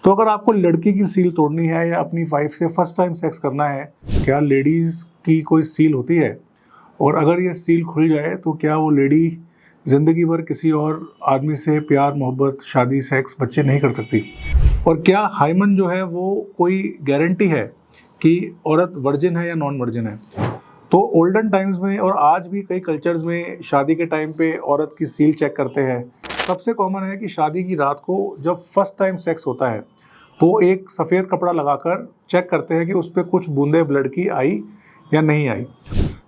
तो अगर आपको लड़की की सील तोड़नी है या अपनी वाइफ से फर्स्ट टाइम सेक्स करना है, क्या लेडीज़ की कोई सील होती है? और अगर ये सील खुल जाए तो क्या वो लेडी ज़िंदगी भर किसी और आदमी से प्यार, मोहब्बत, शादी, सेक्स, बच्चे नहीं कर सकती? और क्या हाइमन जो है वो कोई गारंटी है कि औरत वर्जिन है या नॉन वर्जिन है? तो ओल्डन टाइम्स में और आज भी कई कल्चर्स में शादी के टाइम पे औरत की सील चेक करते हैं। सबसे कॉमन है कि शादी की रात को जब फर्स्ट टाइम सेक्स होता है तो एक सफ़ेद कपड़ा लगाकर चेक करते हैं कि उस पर कुछ बूंदे ब्लड की आई या नहीं आई।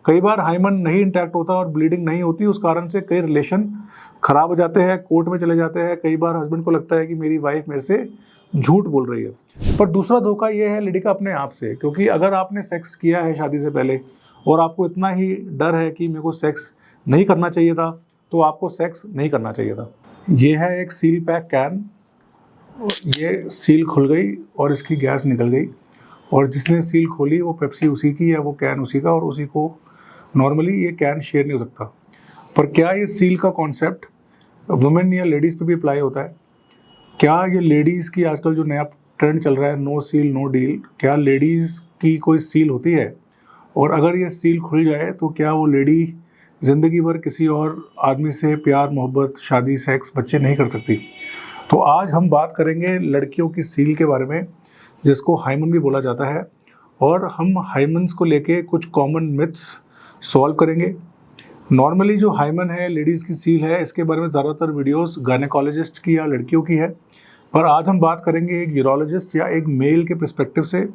कई बार हाइमन नहीं इंटैक्ट होता और ब्लीडिंग नहीं होती, उस कारण से कई रिलेशन ख़राब हो जाते हैं, कोर्ट में चले जाते हैं। कई बार हस्बैंड को लगता है कि मेरी वाइफ मेरे से झूठ बोल रही है। पर दूसरा धोखा ये है लेडी का अपने आप से, क्योंकि अगर आपने सेक्स किया है शादी से पहले और आपको इतना ही डर है कि मेरे को सेक्स नहीं करना चाहिए था, तो आपको सेक्स नहीं करना चाहिए था। ये है एक सील पैक कैन, ये सील खुल गई और इसकी गैस निकल गई, और जिसने सील खोली वो पेप्सी उसी की या वो कैन उसी का, और उसी को नॉर्मली ये कैन शेयर नहीं हो सकता। पर क्या ये सील का कॉन्सेप्ट वुमेन या लेडीज़ पे भी अप्लाई होता है? क्या ये लेडीज़ की आजकल जो नया ट्रेंड चल रहा है, नो सील नो डील, क्या लेडीज़ की कोई सील होती है? और अगर ये सील खुल जाए तो क्या वो लेडी ज़िंदगी भर किसी और आदमी से प्यार, मोहब्बत, शादी, सेक्स, बच्चे नहीं कर सकती? तो आज हम बात करेंगे लड़कियों की सील के बारे में, जिसको हाइमन भी बोला जाता है, और हम हाइमन्स को लेके कुछ कॉमन मिथ्स सॉल्व करेंगे। नॉर्मली जो हाइमन है, लेडीज़ की सील है, इसके बारे में ज़्यादातर वीडियोस गायनेकोलॉजिस्ट की या लड़कियों की है, पर आज हम बात करेंगे एक यूरोलॉजिस्ट या एक मेल के पर्सपेक्टिव से।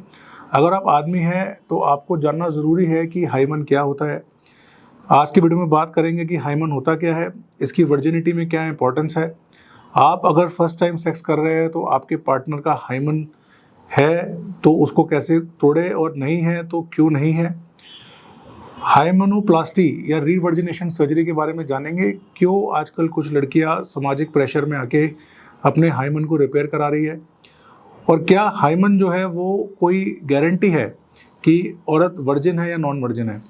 अगर आप आदमी हैं तो आपको जानना ज़रूरी है कि हाइमन क्या होता है। आज की वीडियो में बात करेंगे कि हाइमन होता क्या है, इसकी वर्जिनिटी में क्या इंपॉर्टेंस है। आप अगर फर्स्ट टाइम सेक्स कर रहे हैं तो आपके पार्टनर का हाइमन है तो उसको कैसे तोड़े, और नहीं है तो क्यों नहीं है। हाइमनोप्लास्टी या रीवर्जिनेशन सर्जरी के बारे में जानेंगे, क्यों आजकल कुछ लड़कियां सामाजिक प्रेशर में आके अपने हाइमन को रिपेयर करा रही है। और क्या हाइमन जो है वो कोई गारंटी है कि औरत वर्जिन है या नॉन वर्जिन है?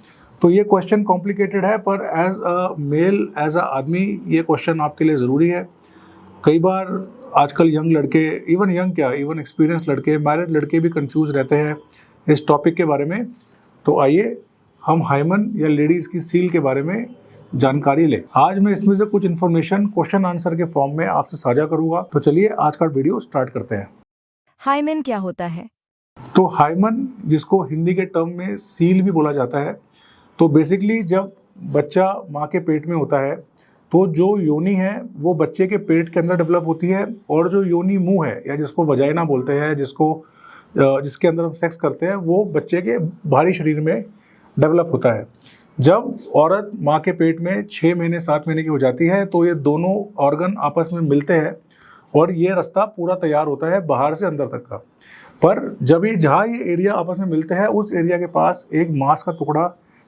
तो ये क्वेश्चन कॉम्प्लिकेटेड है, पर as a male, as a आदमी, ये क्वेश्चन आपके लिए ज़रूरी है। कई बार आजकल यंग लड़के, इवन एक्सपीरियंस लड़के, मैरिड लड़के भी कंफ्यूज रहते हैं इस टॉपिक के बारे में। तो आइए हम हाइमन या लेडीज़ की सील के बारे में जानकारी लें। आज मैं इसमें से कुछ इन्फॉर्मेशन क्वेश्चन आंसर के फॉर्म में आपसे साझा करूंगा। तो चलिए आज का वीडियो स्टार्ट करते हैं। हाइमन क्या होता है? तो हाइमन, जिसको हिंदी के टर्म में सील भी बोला जाता है, तो बेसिकली जब बच्चा माँ के पेट में होता है तो जो योनि है वो बच्चे के पेट के अंदर डेवलप होती है, और जो योनि मुंह है या जिसको वजाइना बोलते हैं, जिसके अंदर हम सेक्स करते हैं, वो बच्चे के बाहरी शरीर में डेवलप होता है। जब औरत माँ के पेट में 6 महीने 7 महीने की हो जाती है तो ये दोनों ऑर्गन आपस में मिलते हैं और ये रास्ता पूरा तैयार होता है बाहर से अंदर तक का। पर जब जहाँ ये एरिया आपस में मिलते हैं, उस एरिया के पास एक मांस का टुकड़ा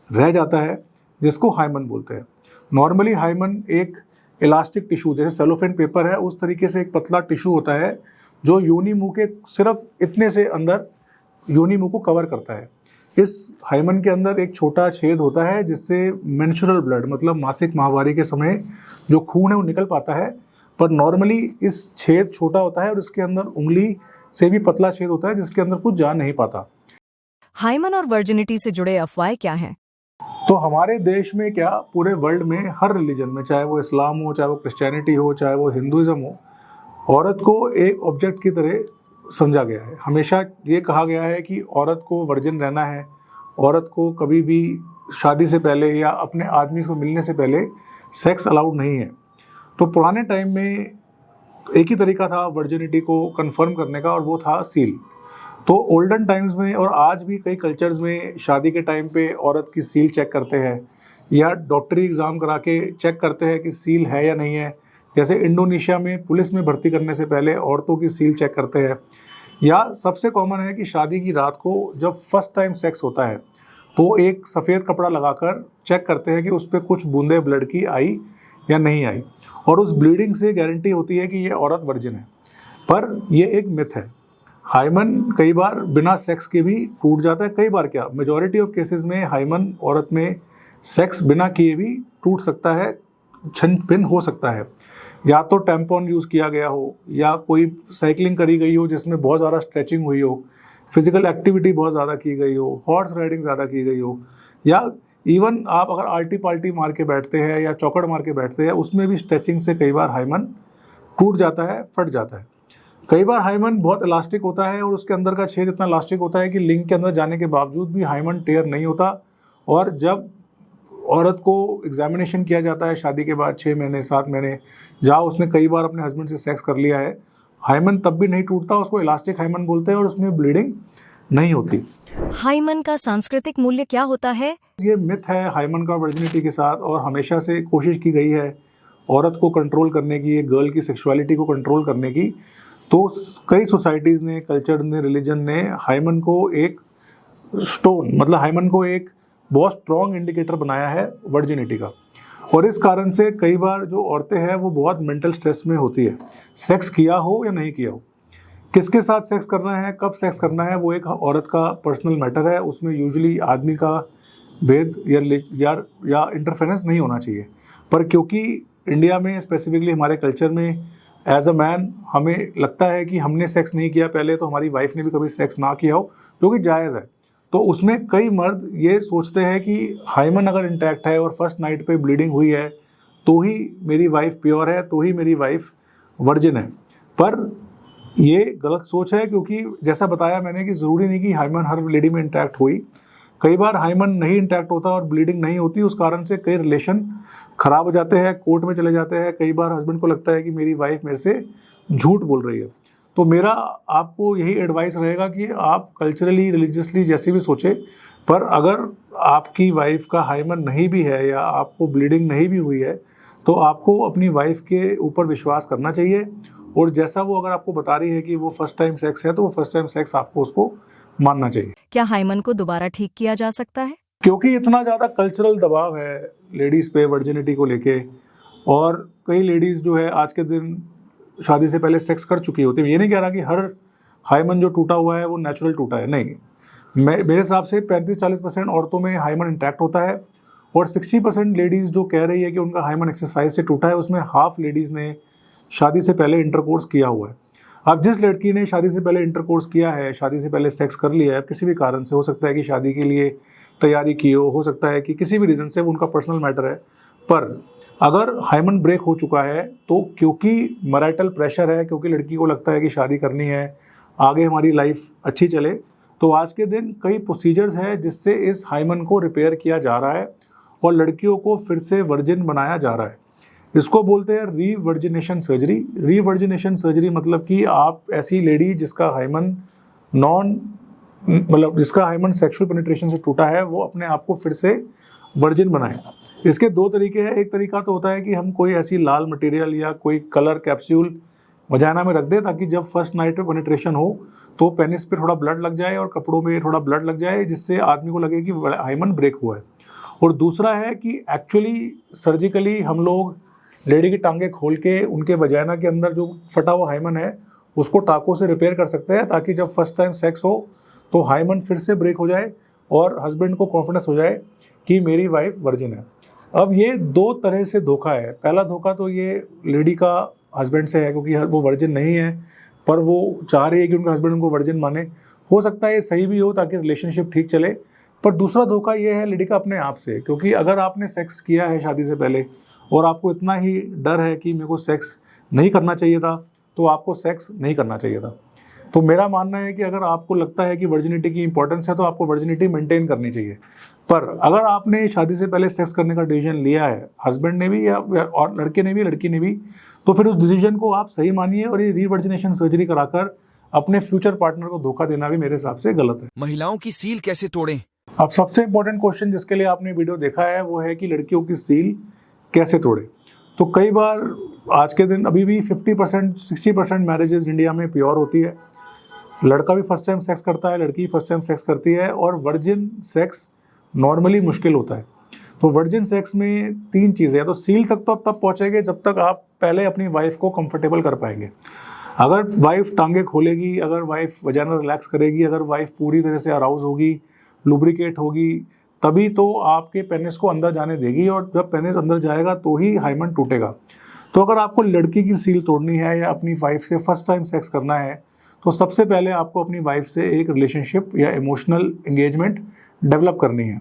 रह जाता है जिसको हाइमन बोलते हैं। नॉर्मली हाइमन एक इलास्टिक टिश्यू, जैसे सेलोफेन पेपर है, उस तरीके से एक पतला टिश्यू होता है जो योनि मुंह के सिर्फ इतने से अंदर योनि मुंह को कवर करता है। इस हाइमन के अंदर एक छोटा छेद होता है जिससे मेंस्ट्रुअल ब्लड, मतलब मासिक माहवारी के समय जो खून है वो निकल पाता है। पर नॉर्मली इस छेद छोटा होता है और इसके अंदर उंगली से भी पतला छेद होता है जिसके अंदर कुछ जा नहीं पाता। हाइमन और वर्जिनिटी से जुड़े अफवाहें क्या हैं? तो हमारे देश में क्या, पूरे वर्ल्ड में हर रिलीजन में, चाहे वो इस्लाम हो, चाहे वो क्रिश्चियनिटी हो, चाहे वो हिंदुइज्म हो, औरत को एक ऑब्जेक्ट की तरह समझा गया है। हमेशा ये कहा गया है कि औरत को वर्जिन रहना है, औरत को कभी भी शादी से पहले या अपने आदमी को मिलने से पहले सेक्स अलाउड नहीं है। तो पुराने टाइम में एक ही तरीका था वर्जिनिटी को कंफर्म करने का, और वो था सील। तो ओल्डन टाइम्स में और आज भी कई कल्चर्स में शादी के टाइम पे औरत की सील चेक करते हैं, या डॉक्टरी एग्ज़ाम करा के चेक करते हैं कि सील है या नहीं है। जैसे इंडोनेशिया में पुलिस में भर्ती करने से पहले औरतों की सील चेक करते हैं। या सबसे कॉमन है कि शादी की रात को जब फर्स्ट टाइम सेक्स होता है तो एक सफ़ेद कपड़ा लगाकर चेक करते हैं कि उस पर कुछ बूंदे ब्लड की आई या नहीं आई, और उस ब्लीडिंग से गारंटी होती है कि ये औरत वर्जिन है। पर यह एक मिथ है। हाइमन कई बार बिना सेक्स के भी टूट जाता है। कई बार क्या, मेजॉरिटी ऑफ केसेस में हाइमन औरत में सेक्स बिना किए भी टूट सकता है, छन भिन्न हो सकता है। या तो टैम्पॉन यूज़ किया गया हो, या कोई साइकिलिंग करी गई हो जिसमें बहुत ज़्यादा स्ट्रेचिंग हुई हो, फिजिकल एक्टिविटी बहुत ज़्यादा की गई हो, हॉर्स राइडिंग ज़्यादा की गई हो, या इवन आप अगर आल्टी पाल्टी मार के बैठते हैं या चौकड़ मार के बैठते हैं, उसमें भी स्ट्रेचिंग से कई बार हाइमन टूट जाता है, फट जाता है। कई बार हाइमन बहुत इलास्टिक होता है और उसके अंदर का छेद इतना इलास्टिक होता है कि लिंग के अंदर जाने के बावजूद भी हाइमन टेयर नहीं होता। और जब औरत को एग्जामिनेशन किया जाता है शादी के बाद 6 महीने 7 महीने, जहाँ उसने कई बार अपने हस्बैंड से सेक्स कर लिया है, हाइमन तब भी नहीं टूटता, उसको इलास्टिक हाइमन बोलते हैं और उसमें ब्लीडिंग नहीं होती। हाइमन का सांस्कृतिक मूल्य क्या होता है? ये मिथ है हाइमन का वर्जिनिटी के साथ, और हमेशा से कोशिश की गई है औरत को कंट्रोल करने की, एक गर्ल की सेक्सुअलिटी को कंट्रोल करने की। तो कई सोसाइटीज़ ने, कल्चर्स ने, रिलीजन ने हाइमन को एक स्टोन, मतलब हाइमन को एक बहुत स्ट्रॉन्ग इंडिकेटर बनाया है वर्जिनिटी का। और इस कारण से कई बार जो औरतें हैं वो बहुत मेंटल स्ट्रेस में होती है, सेक्स किया हो या नहीं किया हो, किसके साथ सेक्स करना है, कब सेक्स करना है, वो एक औरत का पर्सनल मैटर है। उसमें यूजुअली आदमी का भेद या इंटरफेरेंस नहीं होना चाहिए। पर क्योंकि इंडिया में स्पेसिफिकली हमारे कल्चर में एज अ मैन हमें लगता है कि हमने सेक्स नहीं किया पहले, तो हमारी वाइफ ने भी कभी सेक्स ना किया हो, जो कि जायज़ है। तो उसमें कई मर्द ये सोचते हैं कि हाइमन अगर इंटैक्ट है और फर्स्ट नाइट पे ब्लीडिंग हुई है तो ही मेरी वाइफ प्योर है, तो ही मेरी वाइफ वर्जिन है। पर ये गलत सोच है, क्योंकि जैसा बताया मैंने कि ज़रूरी नहीं कि हाइमन हर लेडी में इंटैक्ट हुई। कई बार हाइमन नहीं इंटैक्ट होता और ब्लीडिंग नहीं होती, उस कारण से कई रिलेशन ख़राब हो जाते हैं, कोर्ट में चले जाते हैं। कई बार हस्बैंड को लगता है कि मेरी वाइफ मेरे से झूठ बोल रही है। तो मेरा आपको यही एडवाइस रहेगा कि आप कल्चरली, रिलीजियसली जैसे भी सोचें, पर अगर आपकी वाइफ का हाइमन नहीं भी है या आपको ब्लीडिंग नहीं भी हुई है, तो आपको अपनी वाइफ के ऊपर विश्वास करना चाहिए। और जैसा वो अगर आपको बता रही है कि वो फर्स्ट टाइम सेक्स है, तो वो फर्स्ट टाइम सेक्स आपको उसको मानना चाहिए। क्या हाइमन को दोबारा ठीक किया जा सकता है? क्योंकि इतना ज़्यादा कल्चरल दबाव है लेडीज़ पे वर्जिनिटी को लेके, और कई लेडीज़ जो है आज के दिन शादी से पहले सेक्स कर चुकी होती है। ये नहीं कह रहा कि हर हाइमन जो टूटा हुआ है वो नेचुरल टूटा है, नहीं। मेरे हिसाब से 35-40% औरतों में हाइमन इंटैक्ट होता है, और 60% लेडीज़ जो कह रही है कि उनका हाइमन एक्सरसाइज से टूटा है, उसमें हाफ लेडीज़ ने शादी से पहले इंटरकोर्स किया हुआ है। अब जिस लड़की ने शादी से पहले इंटरकोर्स किया है, शादी से पहले सेक्स कर लिया है, किसी भी कारण से, हो सकता है कि शादी के लिए तैयारी की हो सकता है कि किसी भी रीज़न से, वो उनका पर्सनल मैटर है, पर अगर हाइमन ब्रेक हो चुका है तो क्योंकि मैरिटल प्रेशर है, क्योंकि लड़की को लगता है कि शादी करनी है, आगे हमारी लाइफ अच्छी चले, तो आज के दिन कई प्रोसीजर्स हैं जिससे इस हाइमन को रिपेयर किया जा रहा है और लड़कियों को फिर से वर्जिन बनाया जा रहा है। इसको बोलते हैं रीवर्जिनेशन सर्जरी। रीवर्जिनेशन सर्जरी मतलब कि आप ऐसी लेडी जिसका हाइमन जिसका हाइमन सेक्सुअल पेनिट्रेशन से टूटा है, वो अपने आप को फिर से वर्जिन बनाए। इसके 2 तरीके हैं। एक तरीका तो होता है कि हम कोई ऐसी लाल मटेरियल या कोई कलर कैप्सूल वजाना में रख दें, ताकि जब फर्स्ट नाइट पे पेनिट्रेशन हो तो पेनिस पे थोड़ा ब्लड लग जाए और कपड़ों में थोड़ा ब्लड लग जाए, जिससे आदमी को लगे कि हाइमन ब्रेक हुआ है। और दूसरा है कि एक्चुअली सर्जिकली हम लोग लेडी की टांगें खोल के उनके वजाना के अंदर जो फटा हुआ हाइमन है उसको टाँकों से रिपेयर कर सकते हैं, ताकि जब फर्स्ट टाइम सेक्स हो तो हाइमन फिर से ब्रेक हो जाए और हस्बैंड को कॉन्फिडेंस हो जाए कि मेरी वाइफ वर्जिन है। अब ये 2 तरह से धोखा है। पहला धोखा तो ये लेडी का हस्बैंड से है, क्योंकि वो वर्जिन नहीं है पर वो चाह रही है कि उनका हस्बैंड उनको वर्जिन माने। हो सकता है ये सही भी हो ताकि रिलेशनशिप ठीक चले। पर दूसरा धोखा ये है लेडी का अपने आप से, क्योंकि अगर आपने सेक्स किया है शादी से पहले और आपको इतना ही डर है कि मेरे को सेक्स नहीं करना चाहिए था, तो आपको सेक्स नहीं करना चाहिए था। तो मेरा मानना है कि अगर आपको लगता है कि वर्जिनिटी की इंपॉर्टेंस है तो आपको वर्जिनिटी मेंटेन करनी चाहिए। पर अगर आपने शादी से पहले सेक्स करने का डिसीजन लिया है, हस्बैंड ने भी या और लड़के ने भी, लड़की ने भी, तो फिर उस डिसीजन को आप सही मानिए। और ये रीवर्जिनेशन सर्जरी कराकर अपने फ्यूचर पार्टनर को धोखा देना भी मेरे हिसाब से गलत है। महिलाओं की सील कैसे तोड़ें? अब सबसे इंपॉर्टेंट क्वेश्चन जिसके लिए आपने वीडियो देखा है वो है कि लड़कियों की सील कैसे तोड़े। तो कई बार आज के दिन अभी भी 50% 60% मैरिजेस इंडिया में प्योर होती है। लड़का भी फर्स्ट टाइम सेक्स करता है, लड़की फर्स्ट टाइम सेक्स करती है, और वर्जिन सेक्स नॉर्मली मुश्किल होता है। तो वर्जिन सेक्स में 3 चीज़ें हैं। तो सील तक तो तब पहुँचेंगे जब तक आप पहले अपनी वाइफ को कंफर्टेबल कर पाएंगे। अगर वाइफ टांगे खोलेगी, अगर वाइफ वजाना रिलैक्स करेगी, अगर वाइफ पूरी तरह से अराउज होगी, लुब्रिकेट होगी, तभी तो आपके पेनिस को अंदर जाने देगी, और जब पेनिस अंदर जाएगा तो ही हाइमन टूटेगा। तो अगर आपको लड़की की सील तोड़नी है या अपनी वाइफ से फर्स्ट टाइम सेक्स करना है तो सबसे पहले आपको अपनी वाइफ से एक रिलेशनशिप या इमोशनल एंगेजमेंट डेवलप करनी है।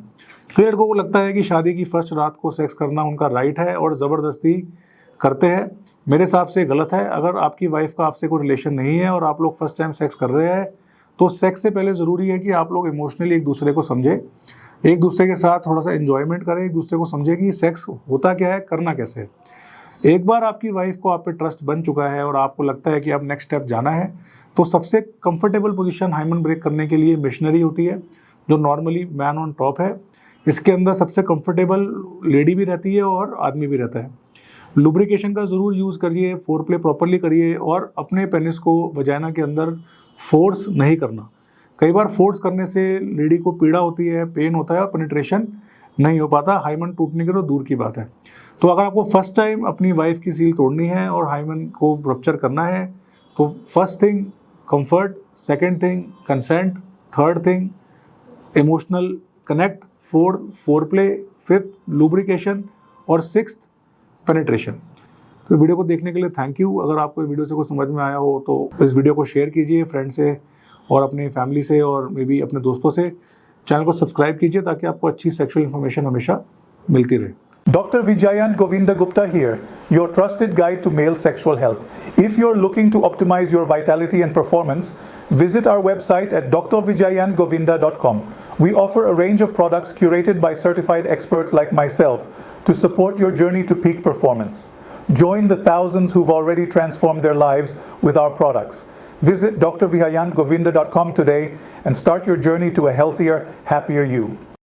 कई लड़कों को लगता है कि शादी की फर्स्ट रात को सेक्स करना उनका राइट है और ज़बरदस्ती करते हैं। मेरे हिसाब से गलत है। अगर आपकी वाइफ का आपसे कोई रिलेशन नहीं है और आप लोग फर्स्ट टाइम सेक्स कर रहे हैं तो सेक्स से पहले ज़रूरी है कि आप लोग इमोशनली एक दूसरे को समझें, एक दूसरे के साथ थोड़ा सा एंजॉयमेंट करें, एक दूसरे को समझें कि सेक्स होता क्या है, करना कैसे है। एक बार आपकी वाइफ को आप पे ट्रस्ट बन चुका है और आपको लगता है कि अब नेक्स्ट स्टेप जाना है तो सबसे कंफर्टेबल पोजीशन हाइमन ब्रेक करने के लिए मिशनरी होती है, जो नॉर्मली मैन ऑन टॉप है। इसके अंदर सबसे कंफर्टेबल लेडी भी रहती है और आदमी भी रहता है। लुब्रिकेशन का ज़रूर यूज़ करिए, फोर प्ले प्रॉपरली करिए और अपने पेनिस को वजाइना के अंदर फोर्स नहीं करना। कई बार फोर्स करने से लेडी को पीड़ा होती है, पेन होता है और पेनिट्रेशन नहीं हो पाता, हाइमन टूटने के तो दूर की बात है। तो अगर आपको फर्स्ट टाइम अपनी वाइफ की सील तोड़नी है और हाइमन को रप्चर करना है तो first thing comfort, second thing consent, third thing emotional connect, fourth four play, fifth lubrication और सिक्स्थ पेनिट्रेशन। तो वीडियो को देखने के लिए थैंक यू। अगर आपको वीडियो से कुछ समझ में आया हो तो इस वीडियो को शेयर कीजिए फ्रेंड से और अपनी फैमिली से और मे बी अपने दोस्तों से। चैनल को सब्सक्राइब कीजिए ताकि आपको अच्छी सेक्सुअल इन्फॉर्मेशन हमेशा मिलती रहे। Dr. Vijayan Govinda Gupta here, your trusted guide to male sexual health. If you're looking to optimize your vitality and performance, visit our website at drvijayangovinda.com. We offer a range of products curated by certified experts like myself to support your journey to peak performance. Join the thousands who've already transformed their lives with our products. Visit drvijayangovinda.com today and start your journey to a healthier, happier you.